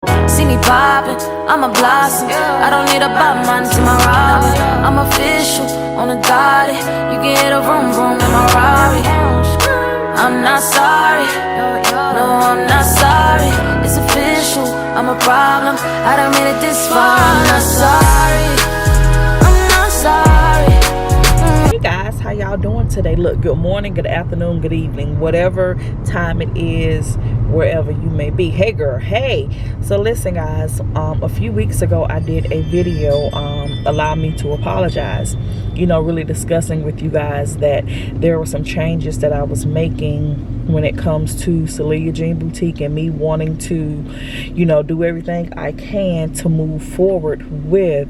See me poppin', I'm a blossom. I don't need a bottom line to my Robin. I'm official on the dotted. You can hit a vroom vroom in my Rari. I'm not sorry, no, I'm not sorry. It's official, I'm a problem. I done made it this far. I'm not sorry, I'm not sorry. Hey guys, how y'all doing today? Look, good morning, good afternoon, good evening, whatever time it is, wherever you may be. Hey girl, hey. So listen guys, a few weeks ago I did a video, allow me to apologize, you know, really discussing with you guys that there were some changes that I was making when it comes to Celia Jean Boutique, and me wanting to, you know, do everything I can to move forward with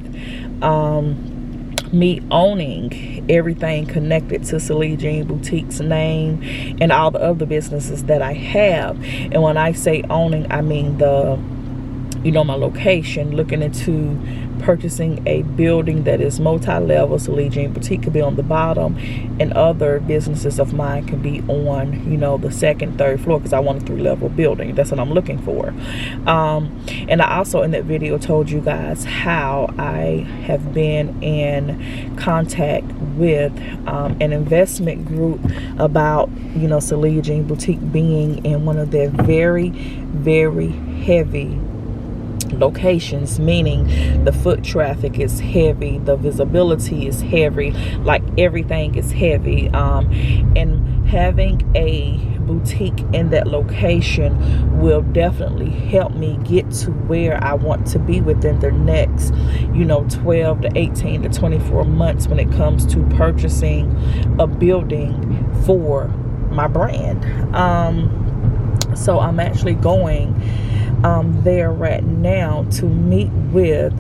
me owning everything connected to Celia Jean Boutique's name and all the other businesses that I have. And when I say owning, I mean my location, looking into purchasing a building that is multi-level. Celia Jean Boutique could be on the bottom, and other businesses of mine can be on, you know, the second, third floor, because I want a 3-level building. That's what I'm looking for. And I also in that video told you guys how I have been in contact with an investment group about, you know, Celia Jean Boutique being in one of their very, very heavy locations, meaning the foot traffic is heavy, the visibility is heavy, like everything is heavy, and having a boutique in that location will definitely help me get to where I want to be within the next, you know, 12 to 18 to 24 months when it comes to purchasing a building for my brand. So I'm actually going there right now to meet with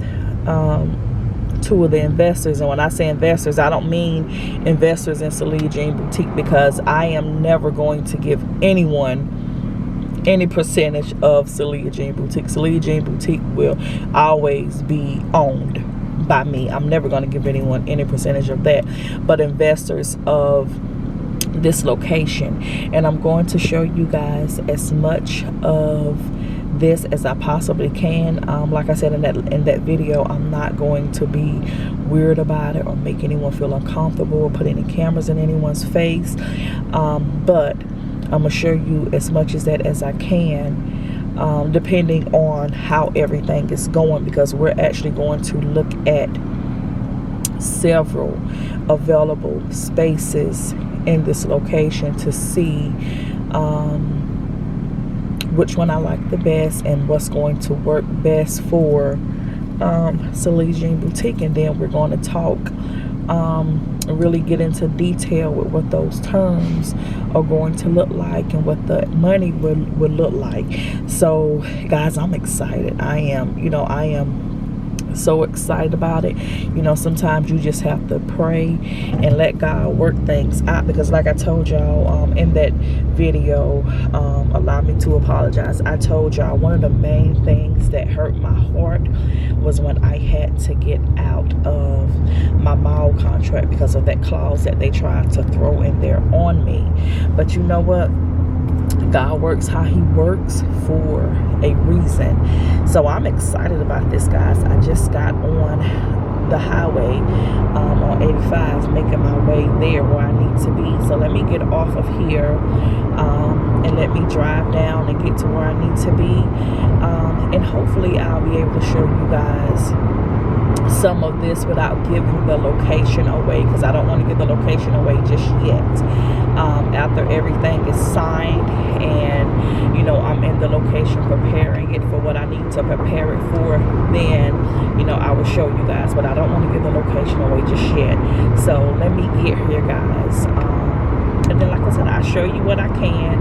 2 of the investors. And when I say investors, I don't mean investors in Celia Jean Boutique, because I am never going to give anyone any percentage of Celia Jean Boutique. Celia Jean Boutique will always be owned by me. I'm never going to give anyone any percentage of that, but investors of this location. And I'm going to show you guys as much of this as I possibly can. Like I said in that video, I'm not going to be weird about it or make anyone feel uncomfortable or put any cameras in anyone's face, but I'm gonna show you as much as that as I can, depending on how everything is going, because we're actually going to look at several available spaces in this location to see which one I like the best and what's going to work best for Celia Jean Boutique. And then we're going to talk, really get into detail with what those terms are going to look like and what the money would look like. So guys, I'm excited. I am so excited about it. You know, sometimes you just have to pray and let God work things out, because like I told y'all in that video, allow me to apologize, I told y'all one of the main things that hurt my heart was when I had to get out of my mall contract because of that clause that they tried to throw in there on me. But you know what? God works how he works for a reason. So I'm excited about this, guys. I just got on the highway on 85, making my way there where I need to be. So let me get off of here and let me drive down and get to where I need to be, and hopefully I'll be able to show you guys some of this without giving the location away, because I don't want to give the location away just yet. After everything is signed and, you know, I'm in the location preparing it for what I need to prepare it for, then, you know, I will show you guys. But I don't want to give the location away just yet. So let me get here, guys. And then, like I said, I'll show you what I can,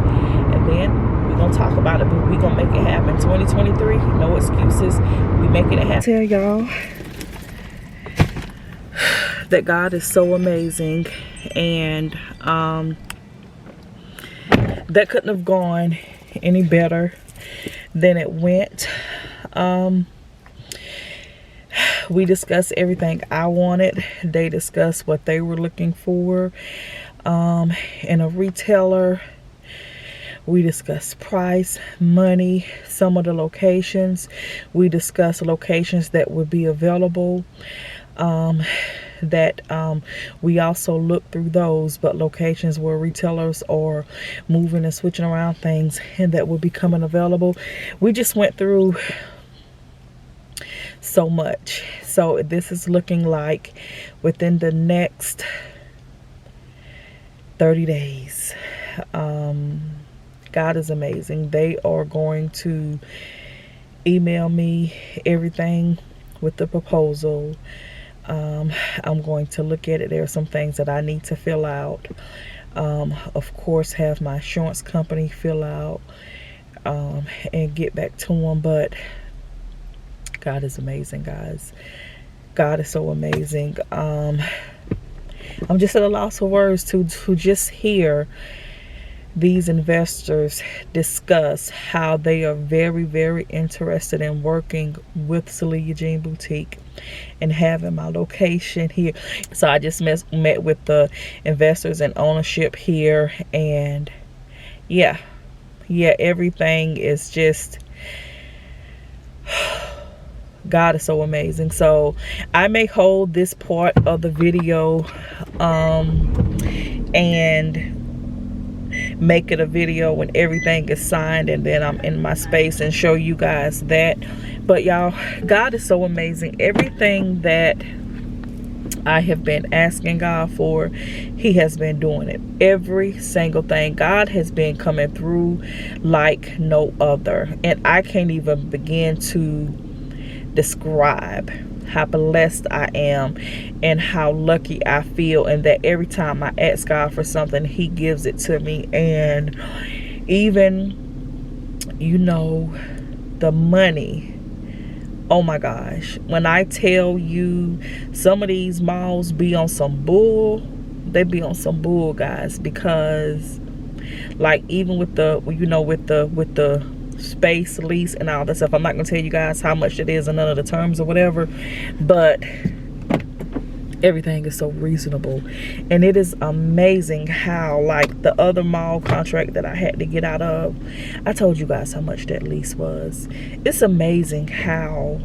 and then we're gonna talk about it, but we're gonna make it happen. 2023, no excuses. We making it happen. Tell y'all that God is so amazing, and that couldn't have gone any better than it went. We discussed everything I wanted. They discussed what they were looking for in a retailer, We discussed price, money, some of the locations. We discussed locations that would be available. We also looked through those, but locations where retailers are moving and switching around things and that will be coming available. We just went through so much. So this is looking like within the next 30 days. God is amazing. They are going to email me everything with the proposal. I'm going to look at it. There are some things that I need to fill out. Of course, have my insurance company fill out and get back to them. But God is amazing, guys. God is so amazing. I'm just at a loss of words to just hear these investors discuss how they are very, very interested in working with Celia Jean Boutique and having my location here. So I just met with the investors and ownership here, and yeah, everything is just, God is so amazing. So I may hold this part of the video and make it a video when everything is signed, and then I'm in my space and show you guys that. But y'all, God is so amazing. Everything that I have been asking God for, He has been doing it. Every single thing. God has been coming through like no other, and I can't even begin to describe how blessed I am and how lucky I feel, and that every time I ask God for something, He gives it to me. And even, you know, the money, oh my gosh, when I tell you some of these malls be on some bull, they be on some bull, guys, because like even with the, you know, with the space lease and all that stuff, I'm not gonna tell you guys how much it is and none of the terms or whatever, but everything is so reasonable. And it is amazing how, like, the other mall contract that I had to get out of, I told you guys how much that lease was. It's amazing how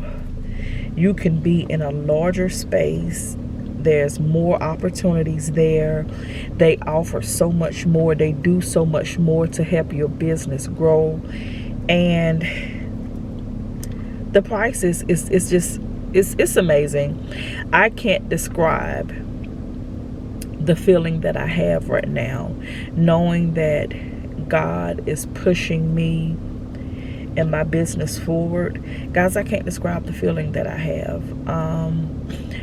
you can be in a larger space. There's more opportunities there. They offer so much more. They do so much more to help your business grow. And the prices is just, it's amazing. I can't describe the feeling that I have right now, knowing that God is pushing me and my business forward. Guys, I can't describe the feeling that I have.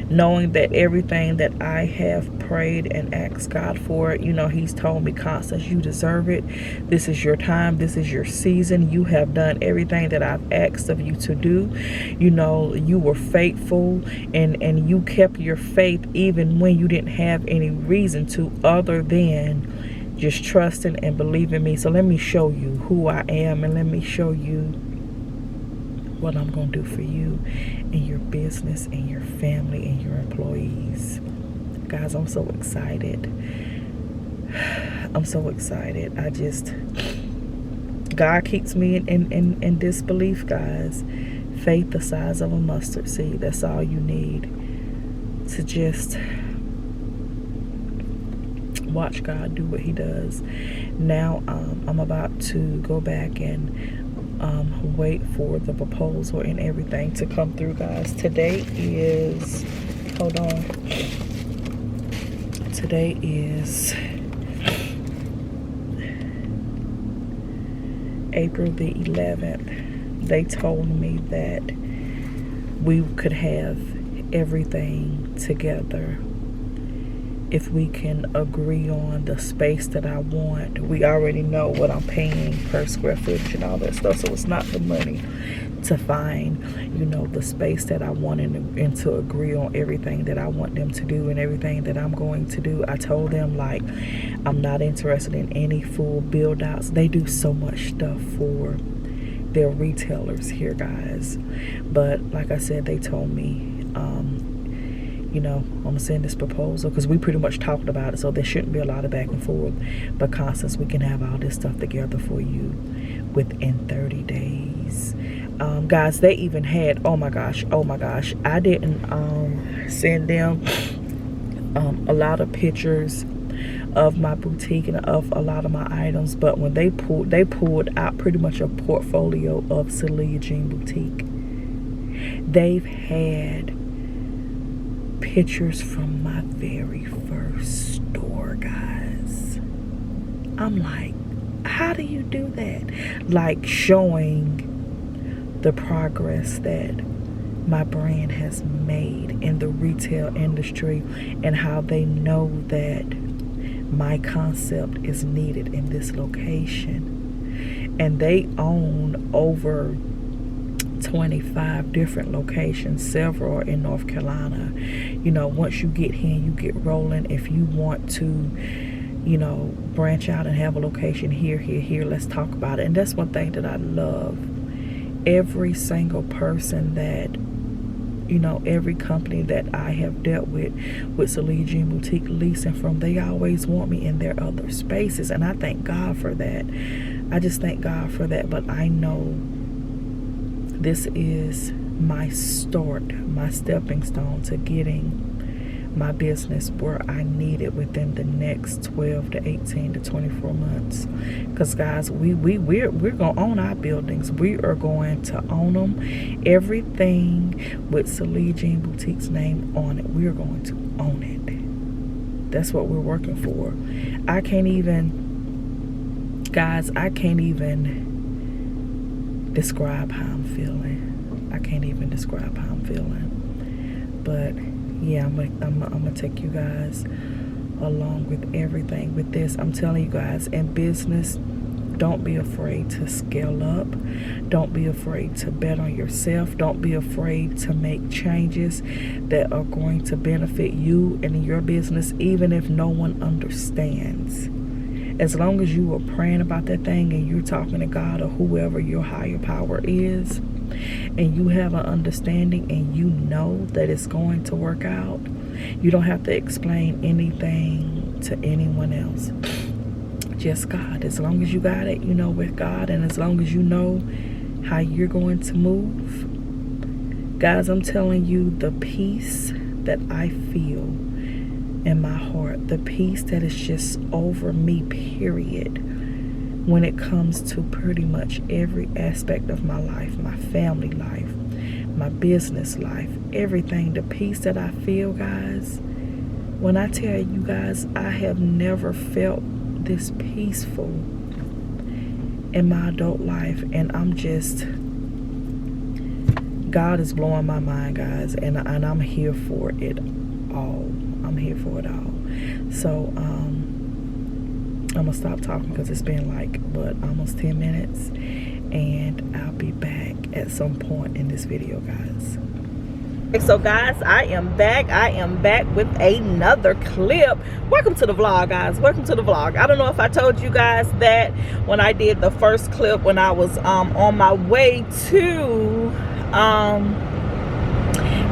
Knowing that everything that I have prayed and asked God for, you know, He's told me, Constance, you deserve it. This is your time. This is your season. You have done everything that I've asked of you to do. You know, you were faithful, and you kept your faith even when you didn't have any reason to, other than just trusting and believing me. So let me show you who I am, and let me show you what I'm going to do for you and your business and your family and your employees. Guys, I'm so excited. I'm so excited. God keeps me in disbelief, guys. Faith the size of a mustard seed. That's all you need to just watch God do what He does. Now, I'm about to go back and wait for the proposal and everything to come through, guys. Today is, hold on. Today is April the 11th. They told me that we could have everything together if we can agree on the space that I want. We already know what I'm paying per square footage and all that stuff, so it's not the money to find, you know, the space that I want, and to agree on everything that I want them to do and everything that I'm going to do. I told them, like, I'm not interested in any full build outs. They do so much stuff for their retailers here, guys, but like I said, they told me you know, I'm gonna send this proposal, because we pretty much talked about it, so there shouldn't be a lot of back and forth. But Constance, we can have all this stuff together for you within 30 days. Guys, they even had, oh my gosh, I didn't send them a lot of pictures of my boutique and of a lot of my items, but when they pulled out pretty much a portfolio of Celia Jean Boutique. They've had pictures from my very first store, guys. I'm like, how do you do that? Like, showing the progress that my brand has made in the retail industry, and how they know that my concept is needed in this location. And they own over 25 different locations, several are in North Carolina. You know, once you get here and you get rolling, if you want to, you know, branch out and have a location here, let's talk about it. And that's one thing that I love. Every single person that, you know, every company that I have dealt with Celia Jean Boutique leasing from, they always want me in their other spaces, and I thank God for that. I just thank God for that. But I know this is my start, my stepping stone to getting my business where I need it within the next 12 to 18 to 24 months. Because guys, we're gonna own our buildings. We are going to own them. Everything with Celia Jean Boutique's name on it, we're going to own it. That's what we're working for. I can't even describe how I'm feeling. I can't even describe how I'm feeling. But yeah, I'm gonna take you guys along with everything with this. I'm telling you guys, in business, don't be afraid to scale up. Don't be afraid to bet on yourself. Don't be afraid to make changes that are going to benefit you and your business, even if no one understands. As long as you are praying about that thing and you're talking to God or whoever your higher power is, and you have an understanding and you know that it's going to work out, you don't have to explain anything to anyone else. Just God. As long as you got it, you know, with God, and as long as you know how you're going to move, guys, I'm telling you, the peace that I feel in my heart, the peace that is just over me, period, when it comes to pretty much every aspect of my life, my family life, my business life, everything, the peace that I feel, guys, when I tell you guys, I have never felt this peaceful in my adult life. And I'm just, God is blowing my mind, guys, and I'm here for it all. I'm here for it all. So I'm gonna stop talking because it's been like almost 10 minutes, and I'll be back at some point in this video, guys. So guys, I am back with another clip. Welcome to the vlog, guys. Welcome to the vlog. I don't know if I told you guys that when I did the first clip, when I was on my way to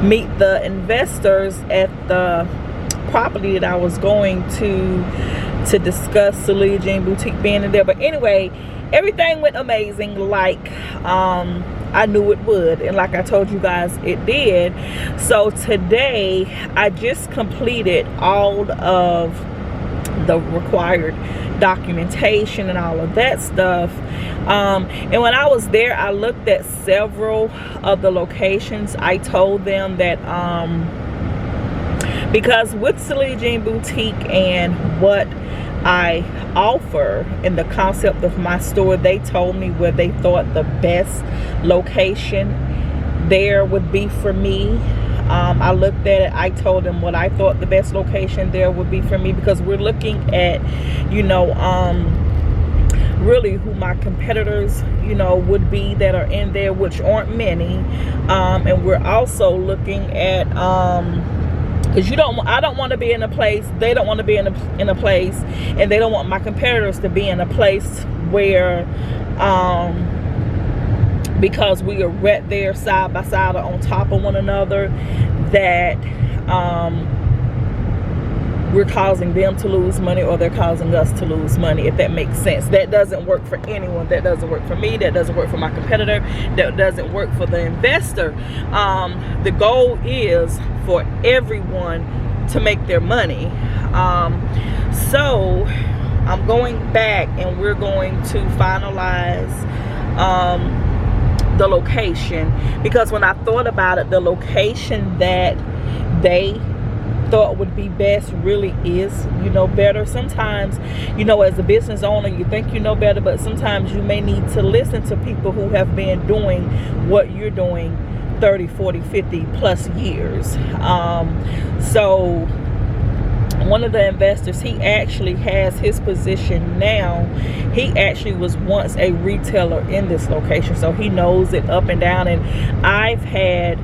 meet the investors at the property that I was going to discuss Celia Jean Boutique being in there. But anyway, everything went amazing, like I knew it would, and like I told you guys, it did. So today I just completed all of the required documentation and all of that stuff, and when I was there, I looked at several of the locations. I told them that because with Celia Jean Boutique and what I offer in the concept of my store, they told me where they thought the best location there would be for me. I looked at it, I told them what I thought the best location there would be for me, because we're looking at, you know, really who my competitors, you know, would be that are in there, which aren't many. And we're also looking at because I don't want to be in a place, they don't want to be in a place, and they don't want my competitors to be in a place where because we are right there side by side or on top of one another, that we're causing them to lose money, or they're causing us to lose money, if that makes sense. That doesn't work for anyone. That doesn't work for me. That doesn't work for my competitor. That doesn't work for the investor. The goal is for everyone to make their money. So I'm going back, and we're going to finalize the location, because when I thought about it, the location that they thought would be best really is, you know, better. Sometimes, you know, as a business owner, you think you know better, but sometimes you may need to listen to people who have been doing what you're doing 30, 40, 50 plus years. So one of the investors, he actually has his position now. He actually was once a retailer in this location, so he knows it up and down. And I've had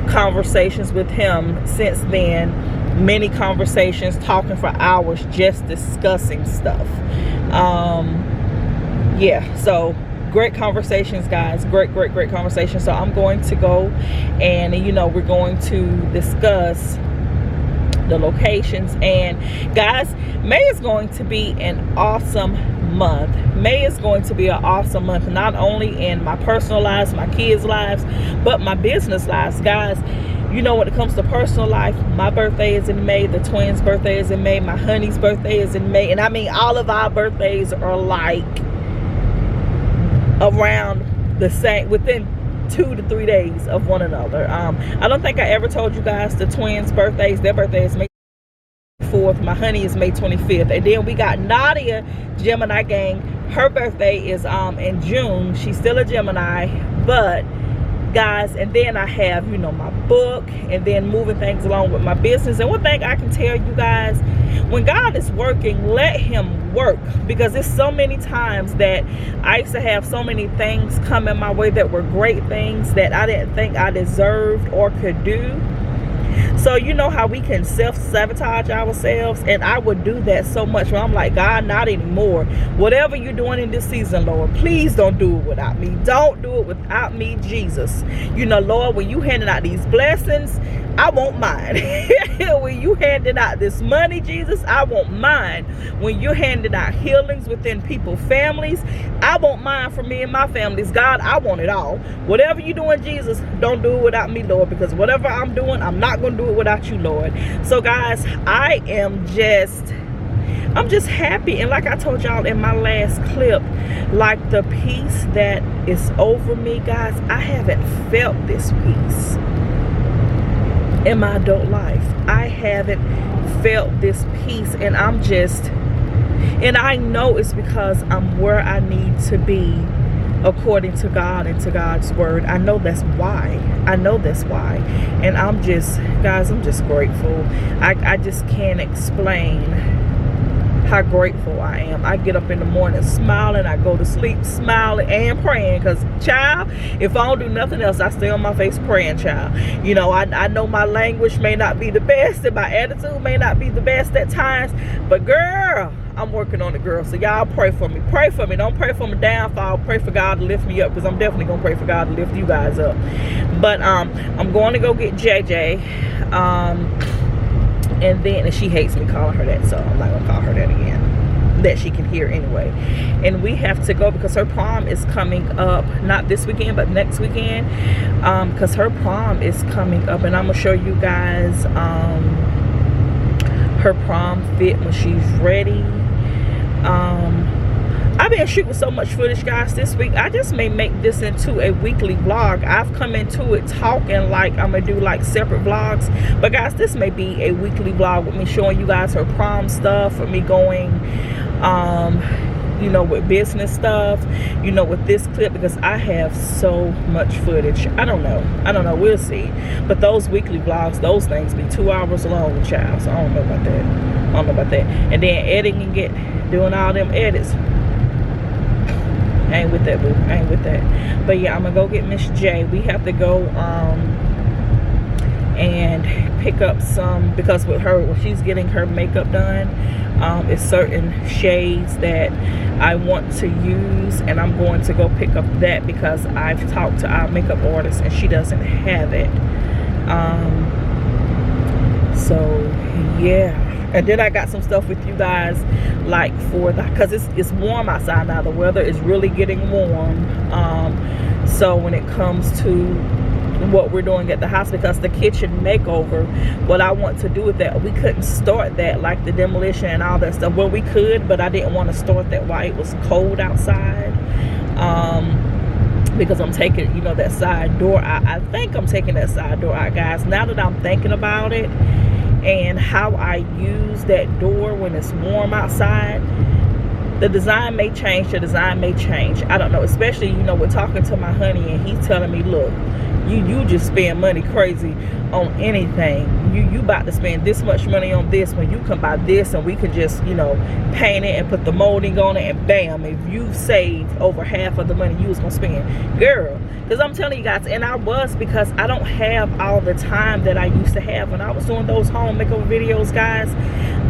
conversations with him since then, many conversations, talking for hours, just discussing stuff. Yeah, so great conversations, guys. Great conversations. So I'm going to go, and you know, we're going to discuss the locations. And guys, May is going to be an awesome month. May is going to be an awesome month, not only in my personal lives, my kids' lives, but my business lives. Guys, you know, when it comes to personal life, my birthday is in May, the twins' birthday is in May, my honey's birthday is in May, and I mean, all of our birthdays are like around the same, within 2 to 3 days of one another. I don't think I ever told you guys the twins' birthdays. Their birthday is May 4th. My honey is May 25th. And then we got Nadia, Gemini gang. Her birthday is in June. She's still a Gemini, but guys, and then I have, you know, my book, and then moving things along with my business. And one thing I can tell you guys, when God is working, let him work, because there's so many times that I used to have so many things come in my way that were great things that I didn't think I deserved or could do. So you know how we can self-sabotage ourselves, and I would do that so much when I'm like, God, not anymore. Whatever you're doing in this season, Lord, please don't do it without me. Don't do it without me, Jesus. You know, Lord, when you handing out these blessings, I won't mind. When you handing out this money, Jesus, I won't mind. When you're handing out healings within people's families, I won't mind for me and my families. God, I want it all. Whatever you're doing, Jesus, don't do it without me, Lord, because whatever I'm doing, I'm not going to do it without you, Lord. So guys, I'm just happy. And like I told y'all in my last clip, like the peace that is over me, guys, I haven't felt this peace in my adult life. I haven't felt this peace, and and I know it's because I'm where I need to be according to God and to God's word. I know that's why. And I'm just, guys, I'm just grateful. I just can't explain how grateful I am. I get up in the morning smiling, I go to sleep smiling and praying, because child, if I don't do nothing else, I stay on my face praying, child. You know, I know my language may not be the best, and my attitude may not be the best at times, but girl, I'm working on it, girl. So y'all pray for me. Pray for me. Don't pray for my downfall. Pray for God to lift me up, because I'm definitely gonna pray for God to lift you guys up. But I'm going to go get JJ. And she hates me calling her that, so I'm not gonna call her that again, that she can hear anyway. And we have to go because her prom is coming up, not this weekend but next weekend, because her prom is coming up, and I'm gonna show you guys her prom fit when she's ready. I've been shooting so much footage, guys, this week. I just may make this into a weekly vlog. I've come into it talking like I'm gonna do like separate vlogs, but guys, this may be a weekly vlog with me showing you guys her prom stuff, or me going you know, with business stuff, you know, with this clip, because I have so much footage. I don't know, we'll see. But those weekly vlogs, those things be 2 hours long, child, so I don't know about that. And then editing it, doing all them edits, I ain't with that, boo. I ain't with that. But yeah, I'm gonna go get Miss J. We have to go and pick up some, because with her, when she's getting her makeup done, it's certain shades that I want to use, and I'm going to go pick up that, because I've talked to our makeup artist and she doesn't have it. So yeah, and then I got some stuff with you guys, like for the, because it's warm outside now. The weather is really getting warm. So when it comes to what we're doing at the house, because the kitchen makeover, what I want to do with that, we couldn't start that, like the demolition and all that stuff. Well, we could, but I didn't want to start that while it was cold outside, because I'm taking, you know, that side door out. I think I'm taking that side door out, guys, now that I'm thinking about it and how I use that door when it's warm outside. The design may change, the design may change, I don't know. Especially, you know, we're talking to my honey and he's telling me, look, you just spend money crazy on anything. You about to spend this much money on this when you can buy this, and we could just, you know, paint it and put the molding on it, and bam, if you save over half of the money you was gonna spend, girl. Because I'm telling you guys, and I was, because I don't have all the time that I used to have when I was doing those home makeover videos, guys.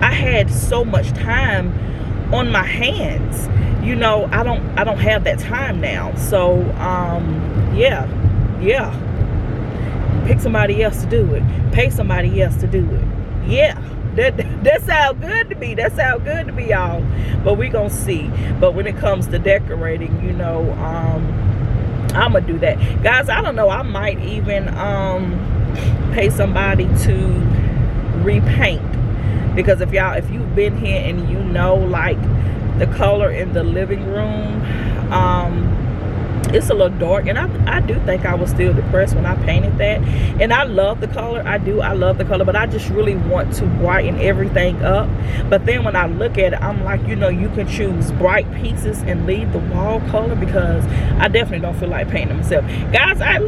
I had so much time on my hands, you know. I don't have that time now. So yeah, pick somebody else to do it, pay somebody else to do it. Yeah, that sounds good to me. That sounds good to me, y'all. But we gonna see. But when it comes to decorating, you know, I'm gonna do that, guys. I don't know, I might even pay somebody to repaint, because if you've been here and you know, like, the color in the living room, it's a little dark, and I do think I was still depressed when I painted that. And I love the color, I love the color, but I just really want to brighten everything up. But then when I look at it, I'm like, you know, you can choose bright pieces and leave the wall color, because I definitely don't feel like painting myself, guys. I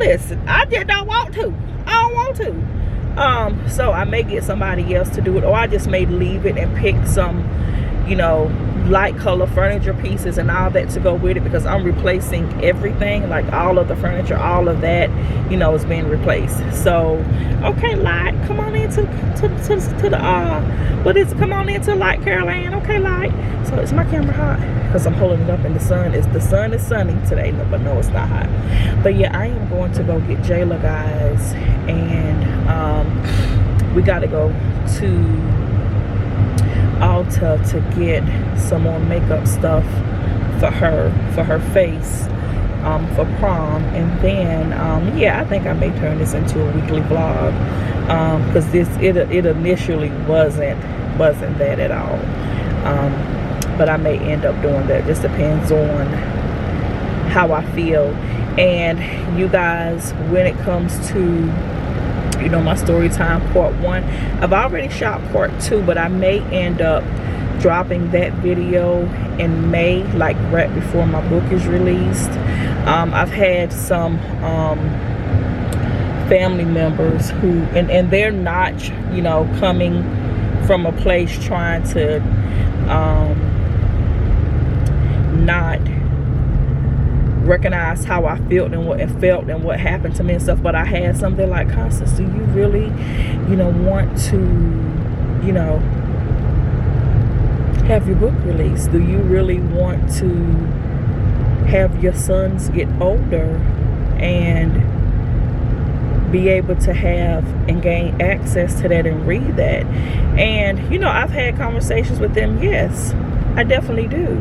just don't want to. I don't want to. So I may get somebody else to do it, or I just may leave it and pick some, you know, light color furniture pieces and all that to go with it, because I'm replacing everything, like all of the furniture, all of that, you know, is being replaced. So okay, Light, come on into the what is it? Come on into Light, Caroline. Okay, Light. So is my camera hot? Because I'm holding it up and the sun is sunny today. No, but no, it's not hot. But yeah, I am going to go get Jayla, guys, and we got to go to Ulta to get some more makeup stuff for her face, for prom. And then yeah, I think I may turn this into a weekly vlog, because it initially wasn't that at all, but I may end up doing that. Just depends on how I feel. And you guys, when it comes to, you know, my story time part 1, I've already shot part 2, but I may end up dropping that video in May, like right before my book is released. I've had some family members who, and they're not, you know, coming from a place trying to not recognize how I felt and what happened to me and stuff. But I had something like, Constance, do you really, you know, want to, you know, have your book released? Do you really want to have your sons get older and be able to have and gain access to that and read that? And you know, I've had conversations with them. Yes, I definitely do.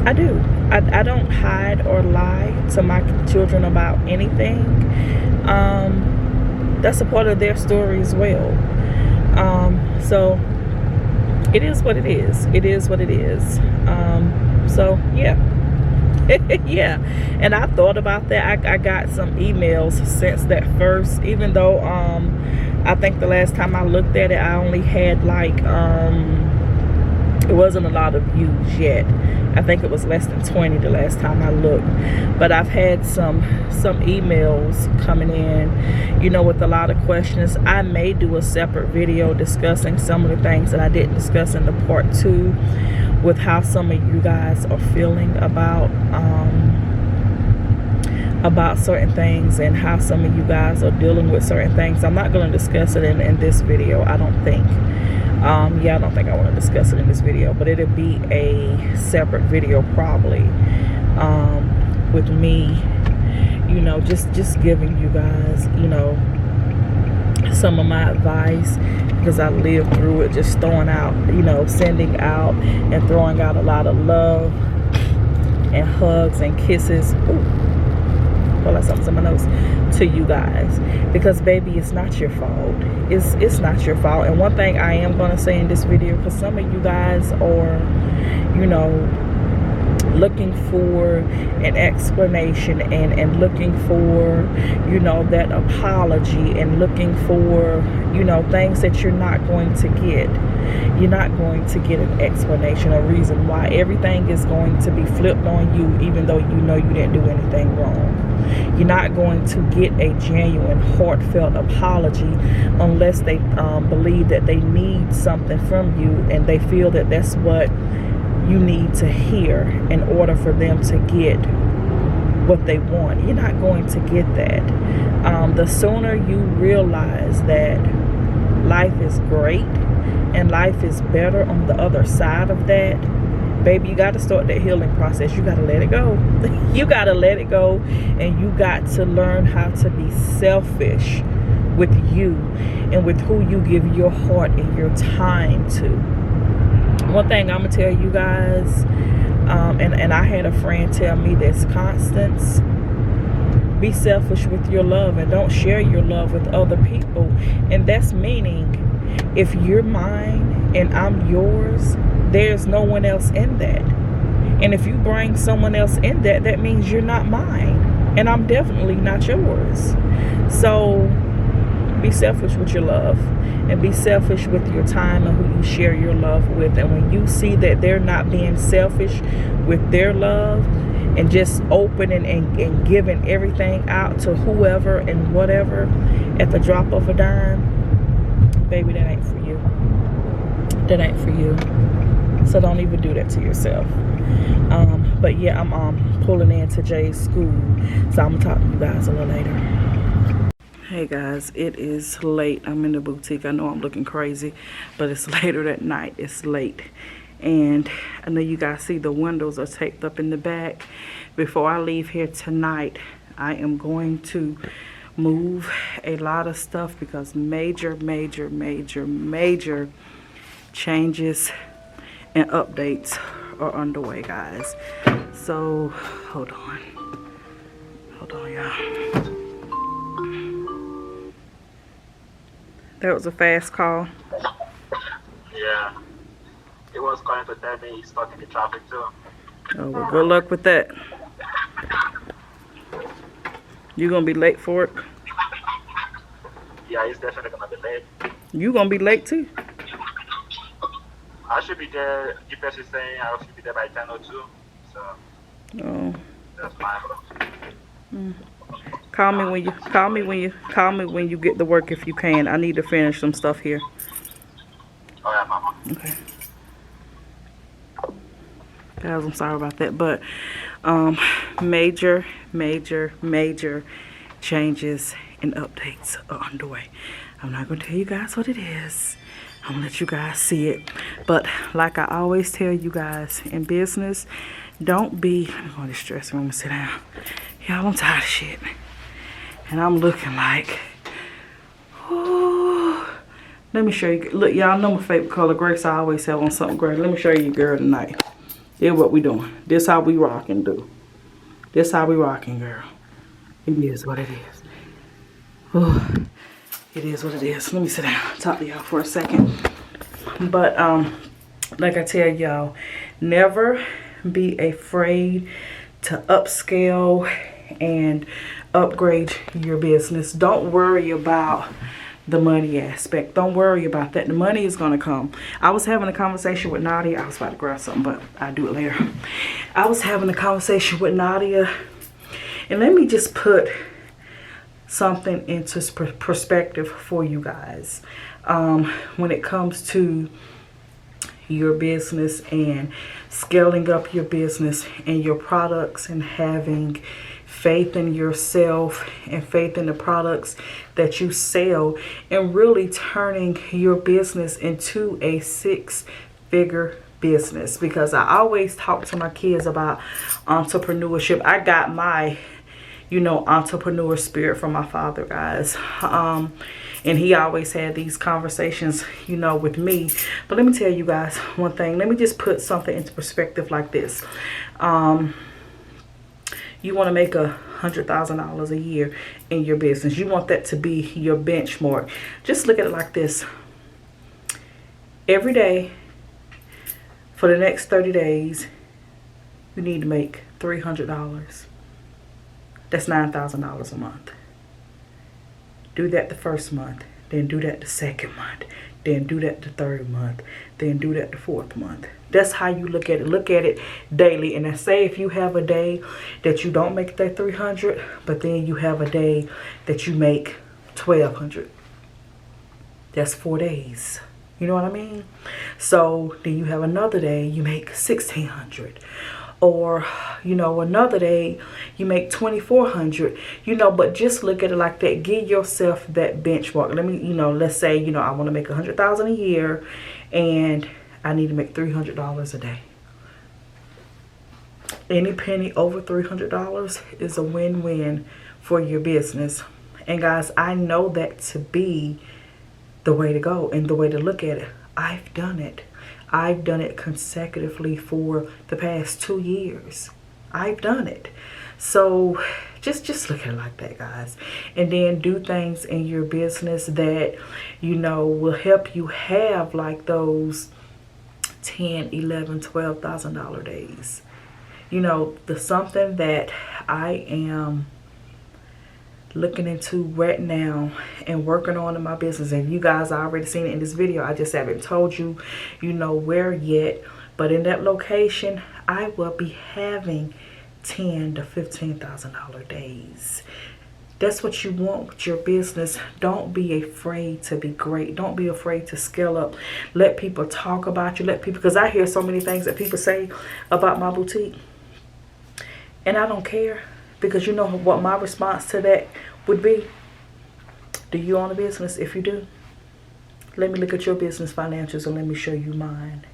I do. I don't hide or lie to my children about anything. That's a part of their story as well. So it is what it is. It is what it is. So yeah. Yeah. And I thought about that. I got some emails since that first, even though I think the last time I looked at it, I only had like it wasn't a lot of views yet. I think it was less than 20 the last time I looked. But I've had some emails coming in, you know, with a lot of questions. I may do a separate video discussing some of the things that I didn't discuss in the part 2, with how some of you guys are feeling about certain things, and how some of you guys are dealing with certain things. I'm not going to discuss it in this video, I don't think. Yeah, I don't think I want to discuss it in this video, but it'll be a separate video probably, with me, you know, just giving you guys, you know, some of my advice, because I lived through it, just throwing out, you know, sending out and throwing out a lot of love and hugs and kisses. Ooh, feel like something's in my nose, to you guys, because baby, it's not your fault. It's not your fault. And one thing I am going to say in this video, because some of you guys are, you know, looking for an explanation and looking for, you know, that apology, and looking for, you know, things that you're not going to get. You're not going to get an explanation, a reason why. Everything is going to be flipped on you, even though you know you didn't do anything wrong. You're not going to get a genuine, heartfelt apology unless they believe that they need something from you, and they feel that that's what you need to hear in order for them to get what they want. You're not going to get that. The sooner you realize that life is great and life is better on the other side of that, baby, you got to start that healing process. You got to let it go. You got to let it go, and you got to learn how to be selfish with you and with who you give your heart and your time to. One thing I'm gonna tell you guys, and I had a friend tell me this, Constance, be selfish with your love and don't share your love with other people. And that's meaning, if you're mine and I'm yours, there's no one else in that. And if you bring someone else in that, that means you're not mine, and I'm definitely not yours. So be selfish with your love, and be selfish with your time and who you share your love with. And when you see that they're not being selfish with their love and just opening and giving everything out to whoever and whatever at the drop of a dime, baby, that ain't for you. That ain't for you. So don't even do that to yourself. But yeah, I'm pulling into Jay's school, so I'm gonna talk to you guys a little later. Hey guys, it is late. I'm in the boutique. I know I'm looking crazy, but it's later at night. It's late. And I know you guys see the windows are taped up in the back. Before I leave here tonight, I am going to move a lot of stuff, because major changes and updates are underway, guys. So hold on y'all. That was a fast call. Yeah. It was calling to tell me he's stuck in the traffic too. Oh, well, good luck with that. You gonna be late for it? Yeah, he's definitely gonna be late. You gonna be late too? I should be there. GPS is saying I should be there by 10:02. So Oh. that's fine. Call me when you get to work if you can. I need to finish some stuff here. All right, mama. Okay. Guys, I'm sorry about that, but major changes and updates are underway. I'm not gonna tell you guys what it is. I'm gonna let you guys see it. But like I always tell you guys in business, don't be. I'm going to the dressing room and sit down. Y'all, I'm tired of shit. And I'm looking like, ooh. Let me show you. Look, y'all know my favorite color, gray, so I always have on something gray. Let me show you, girl, tonight. Here's what we doing. This how we rocking, do. This how we rocking, girl. It is what it is. Ooh, it is what it is. Let me sit down, talk to y'all for a second. But like I tell y'all, never be afraid to upscale and upgrade your business. Don't worry about the money aspect. Don't worry about that. The money is going to come. I was having a conversation with Nadia. I was about to grab something, but I'll do it later. I was having a conversation with Nadia, and let me just put something into perspective for you guys. When it comes to your business and scaling up your business and your products and having faith in yourself and faith in the products that you sell, and really turning your business into a six-figure business. Because I always talk to my kids about entrepreneurship. I got my, you know, entrepreneur spirit from my father, guys. And he always had these conversations, you know, with me. But let me tell you guys one thing. Let me just put something into perspective like this. You want to make $100,000 a year in your business. You want that to be your benchmark. Just look at it like this. Every day for the next 30 days, you need to make $300. That's $9,000 a month. Do that the first month, then do that the second month, then do that the third month, then do that the fourth month. That's how you look at it. Look at it daily. And then say if you have a day that you don't make that 300, but then you have a day that you make 1,200. That's 4 days. You know what I mean? So then you have another day you make 1,600. Or, you know, another day you make 2,400, you know, but just look at it like that. Give yourself that benchmark. Let me, you know, let's say, you know, I want to make $100,000 a year and I need to make $300 a day. Any penny over $300 is a win-win for your business. And guys, I know that to be the way to go and the way to look at it. I've done it. I've done it consecutively for the past 2 years. I've done it. So just look at it like that, guys. And then do things in your business that, you know, will help you have like those $10,000, $11,000, $12,000 days. You know, the something that I am looking into right now and working on in my business, and you guys already seen it in this video. I just haven't told you, you know, where yet, but in that location I will be having $10,000 to $15,000 days. That's what you want with your business. Don't be afraid to be great. Don't be afraid to scale up. Let people talk about you. Let people, because I hear so many things that people say about my boutique, and I don't care. Because you know what my response to that would be? Do you own a business? If you do, let me look at your business financials and let me show you mine.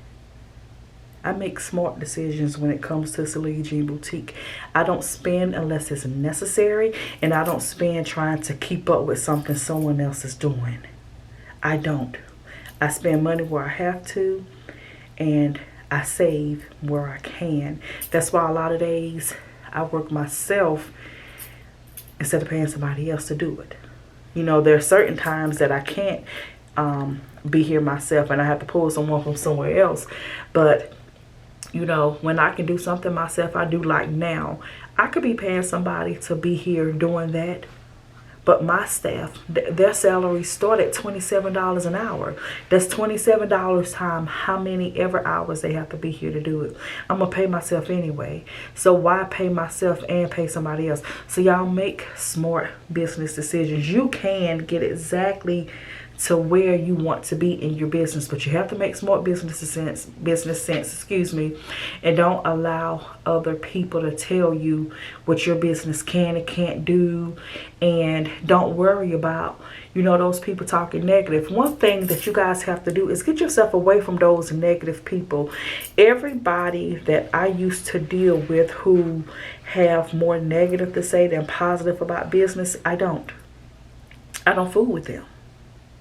I make smart decisions when it comes to Celie Jean Boutique. I don't spend unless it's necessary, and I don't spend trying to keep up with something someone else is doing. I don't. I spend money where I have to, and I save where I can. That's why a lot of days I work myself instead of paying somebody else to do it. You know, there are certain times that I can't be here myself and I have to pull someone from somewhere else. But, you know, when I can do something myself, I do. Like now, I could be paying somebody to be here doing that. But my staff, their salaries start at $27 an hour. That's $27 times how many ever hours they have to be here to do it. I'm going to pay myself anyway. So why pay myself and pay somebody else? So y'all make smart business decisions. You can get exactly to where you want to be in your business, but you have to make smart business sense, and don't allow other people to tell you what your business can and can't do. And don't worry about, you know, those people talking negative. One thing that you guys have to do is get yourself away from those negative people. Everybody that I used to deal with who have more negative to say than positive about business, I don't fool with them.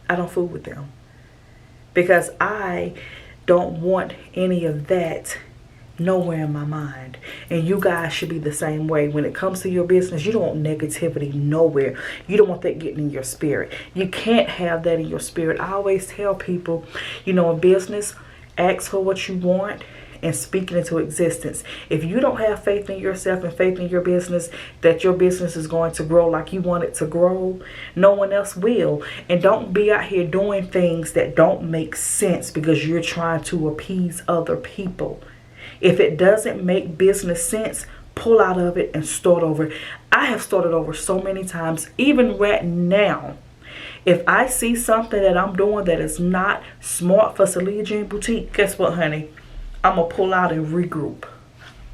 I don't fool with them because I don't want any of that nowhere in my mind. And you guys should be the same way. When it comes to your business, you don't want negativity nowhere. You don't want that getting in your spirit. You can't have that in your spirit. I always tell people, you know, in business, ask for what you want and speak it into existence. If you don't have faith in yourself and faith in your business, that your business is going to grow like you want it to grow, no one else will. And don't be out here doing things that don't make sense because you're trying to appease other people. If it doesn't make business sense, pull out of it and start over. I have started over so many times. Even right now, if I see something that I'm doing that is not smart for Celie Jean Boutique, guess what, honey? I'm going to pull out and regroup.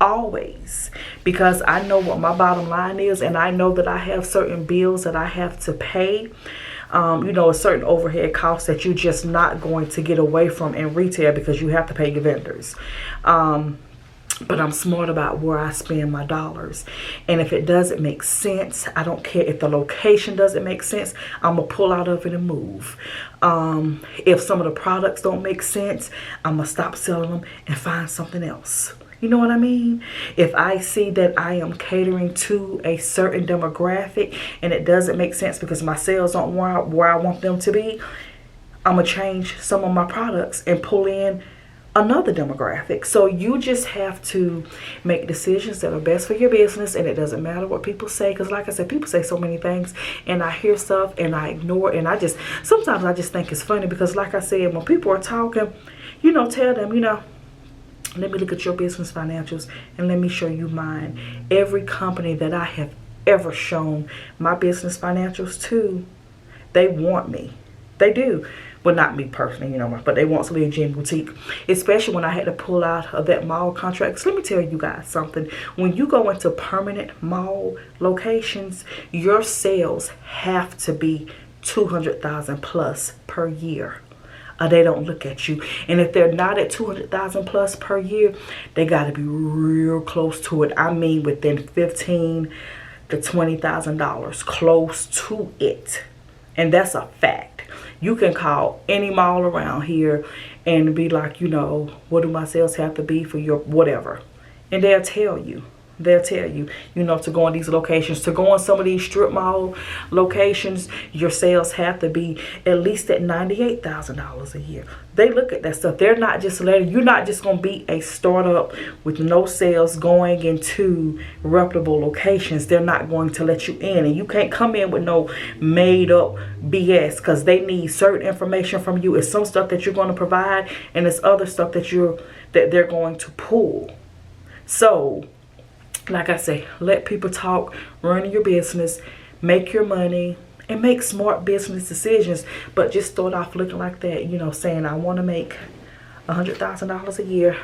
Always. Because I know what my bottom line is, and I know that I have certain bills that I have to pay. You know, a certain overhead cost that you're just not going to get away from in retail because you have to pay your vendors. but I'm smart about where I spend my dollars. And if it doesn't make sense, I don't care if the location doesn't make sense, I'm gonna pull out of it and move. If some of the products don't make sense, I'm gonna stop selling them and find something else. You know what I mean? If I see that I am catering to a certain demographic and it doesn't make sense because my sales aren't where I want them to be, I'm gonna change some of my products and pull in another demographic. So you just have to make decisions that are best for your business, and it doesn't matter what people say, because like I said, people say so many things and I hear stuff and I ignore it, and sometimes I just think it's funny, because like I said, when people are talking, you know, tell them, you know, let me look at your business financials and let me show you mine. Every company that I have ever shown my business financials to, they want me. They do. Well, not me personally, you know, but they want Celia Jean Boutique, especially when I had to pull out of that mall contract. So let me tell you guys something. When you go into permanent mall locations, your sales have to be 200,000 plus per year. They don't look at you. And if they're not at 200,000 plus per year, they got to be real close to it. I mean, within $15,000 to $20,000, close to it. And that's a fact. You can call any mall around here and be like, you know, what do my sales have to be for your whatever? And they'll tell you. They'll tell you, you know, to go in these locations, to go in some of these strip mall locations, your sales have to be at least at $98,000 a year. They look at that stuff. They're not just letting, you're not just going to be a startup with no sales going into reputable locations. They're not going to let you in. And you can't come in with no made up BS, because they need certain information from you. It's some stuff that you're going to provide, and it's other stuff that they're going to pull. So, like I say, let people talk, run your business, make your money, and make smart business decisions. But just start off looking like that, you know, saying I want to make $100,000 a year.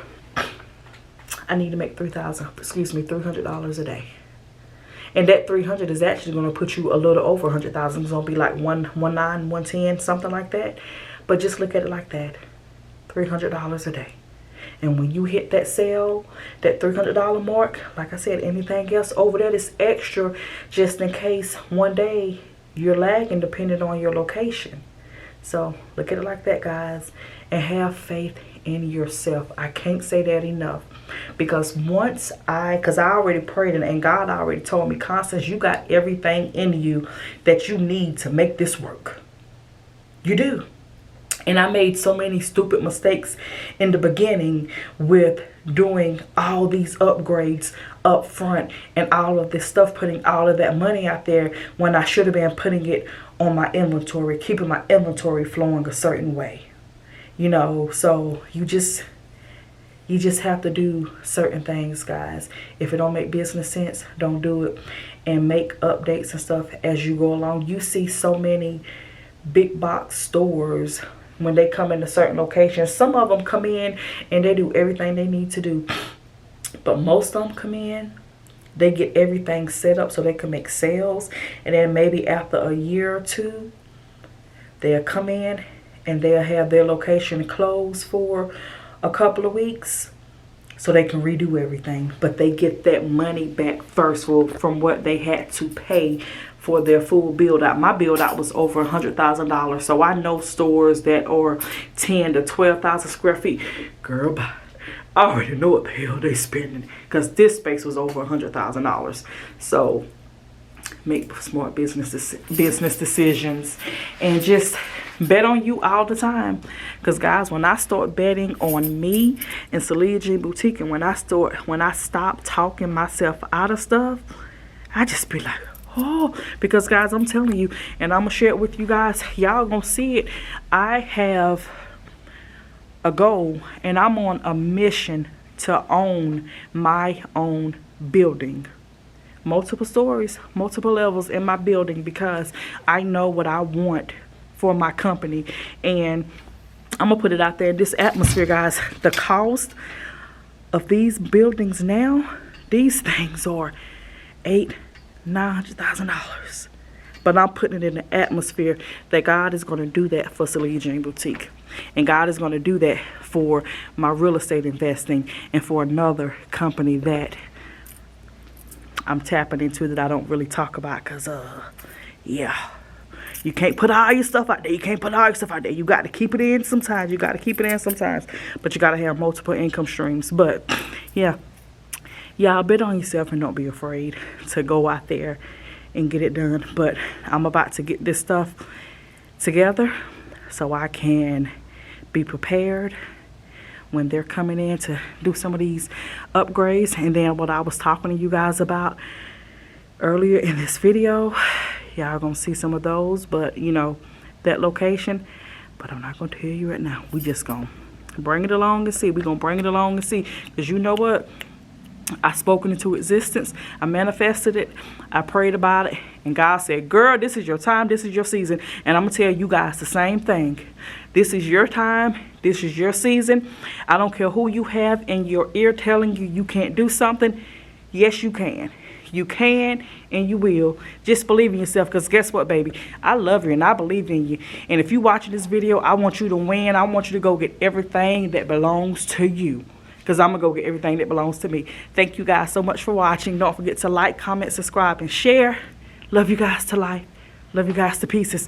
I need to make $300 a day. And that 300 is actually going to put you a little over 100,000. It's going to be like 119, 110, something like that. But just look at it like that. $300 a day. And when you hit that sale, that $300 mark, like I said, anything else over that is extra, just in case one day you're lagging depending on your location. So look at it like that, guys, and have faith in yourself. I can't say that enough, because I already prayed, and God already told me, Constance, you got everything in you that you need to make this work. You do. And I made so many stupid mistakes in the beginning with doing all these upgrades up front and all of this stuff, putting all of that money out there when I should have been putting it on my inventory, keeping my inventory flowing a certain way. You know, so you just have to do certain things, guys. If it don't make business sense, don't do it. And make updates and stuff as you go along. You see so many big box stores when they come into certain locations. Some of them come in and they do everything they need to do. But most of them come in, they get everything set up so they can make sales. And then maybe after a year or two, they'll come in and they'll have their location closed for a couple of weeks so they can redo everything. But they get that money back first from what they had to pay for their full build out. My build out was over $100,000. So I know stores that are 10 to 12,000 square feet. Girl, I already know what the hell they spending, because this space was over $100,000. So make smart business decisions and just bet on you all the time. Because guys, when I start betting on me and Celia Jean Boutique, and when I stop talking myself out of stuff, I just be like, oh, because guys, I'm telling you, and I'm gonna share it with you guys, y'all gonna see it. I have a goal, and I'm on a mission to own my own building. Multiple stories, multiple levels in my building, because I know what I want for my company. And I'm gonna put it out there in this atmosphere, guys. The cost of these buildings now, these things are $800,000-$900,000. But I'm putting it in the atmosphere that God is going to do that for Celie Jean Boutique. And God is going to do that for my real estate investing and for another company that I'm tapping into that I don't really talk about because, yeah. You can't put all your stuff out there. You can't put all your stuff out there. You got to keep it in sometimes. You got to keep it in sometimes. But you got to have multiple income streams. But, yeah. Y'all bet on yourself and don't be afraid to go out there and get it done. But I'm about to get this stuff together so I can be prepared when they're coming in to do some of these upgrades. And then what I was talking to you guys about earlier in this video, y'all gonna see some of those, but you know, that location, but I'm not gonna tell you right now. We just gonna bring it along and see. We're gonna bring it along and see, because you know what, I spoken into existence, I manifested it, I prayed about it, and God said, girl, this is your time, this is your season. And I'm gonna tell you guys the same thing. This is your time, this is your season. I don't care who you have in your ear telling you you can't do something. Yes, you can. You can and you will. Just believe in yourself, because guess what, baby? I love you and I believe in you. And if you're watching this video, I want you to win. I want you to go get everything that belongs to you, because I'm going to go get everything that belongs to me. Thank you guys so much for watching. Don't forget to like, comment, subscribe, and share. Love you guys to life. Love you guys to pieces.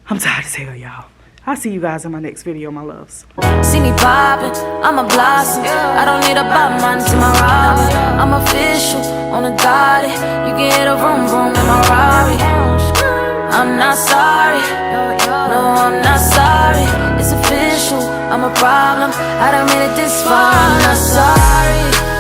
I'm tired as hell, y'all. I'll see you guys in my next video, my loves. See me poppin', I'm a blossom. I don't need a bottom line to my Robin. I'm official on a dotted. You can hit a vroom vroom in my Rari. I'm not sorry, no, I'm not sorry. It's official, I'm a problem. I done made it this far, I'm not sorry.